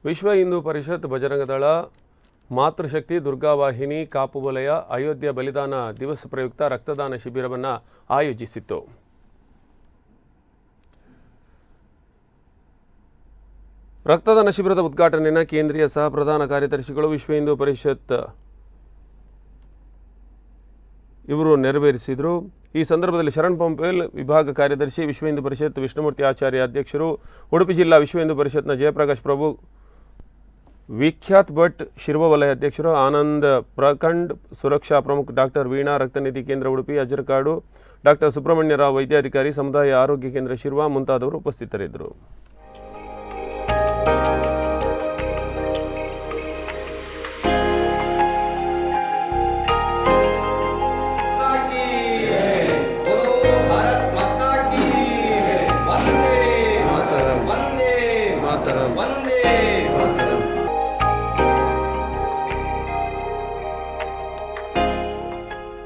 ವಿಶ್ವ ಹಿಂದೂ ಪರಿಷತ್ ಬಜರಂಗ ದಳ ಮಾತೃಶಕ್ತಿ ದುರ್ಗಾವಾಹಿನಿ ಕಾಪು ವಲಯ ಅಯೋಧ್ಯ ಬಲಿದಾನ ದಿವಸ ಪ್ರಯುಕ್ತ ರಕ್ತದಾನ ಶಿಬಿರವನ್ನು ಆಯೋಜಿಸಿತ್ತು. ರಕ್ತದಾನ ಶಿಬಿರದ ಉದ್ಘಾಟನೆಯನ್ನು ಕೇಂದ್ರೀಯ ಸಹ ಪ್ರಧಾನ ಕಾರ್ಯದರ್ಶಿಗಳು ವಿಶ್ವ ಹಿಂದೂ ಪರಿಷತ್ ಇವರು ನೆರವೇರಿಸಿದರು. ಈ ಸಂದರ್ಭದಲ್ಲಿ ಶರಣ್ ಪಂಪೇಲ್ ವಿಭಾಗ ಕಾರ್ಯದರ್ಶಿ, ವಿಶ್ವ ಹಿಂದೂ ಪರಿಷತ್ ವಿಷ್ಣುಮೂರ್ತಿ ಆಚಾರ್ಯ ಅಧ್ಯಕ್ಷರು, ಉಡುಪಿ ಜಿಲ್ಲಾ ವಿಶ್ವ ಹಿಂದೂ ಪರಿಷತ್ನ ಜಯಪ್ರಕಾಶ್ ಪ್ರಭು, ವಿಖ್ಯಾತ್ ಭಟ್ ಶಿರ್ವ ವಲಯ ಅಧ್ಯಕ್ಷರು, ಆನಂದ್ ಪ್ರಖಂಡ್ ಸುರಕ್ಷಾ ಪ್ರಮುಖ ಡಾಕ್ಟರ್ ವೀಣಾ, ರಕ್ತನಿಧಿ ಕೇಂದ್ರ ಉಡುಪಿ ಅಜರಕಾಡು, ಡಾಕ್ಟರ್ ಸುಬ್ರಹ್ಮಣ್ಯ ರಾವ್ ವೈದ್ಯಾಧಿಕಾರಿ, ಸಮುದಾಯ ಆರೋಗ್ಯ ಕೇಂದ್ರ ಶಿರ್ವ ಮುಂತಾದವರು ಉಪಸ್ಥಿತರಿದ್ದರು.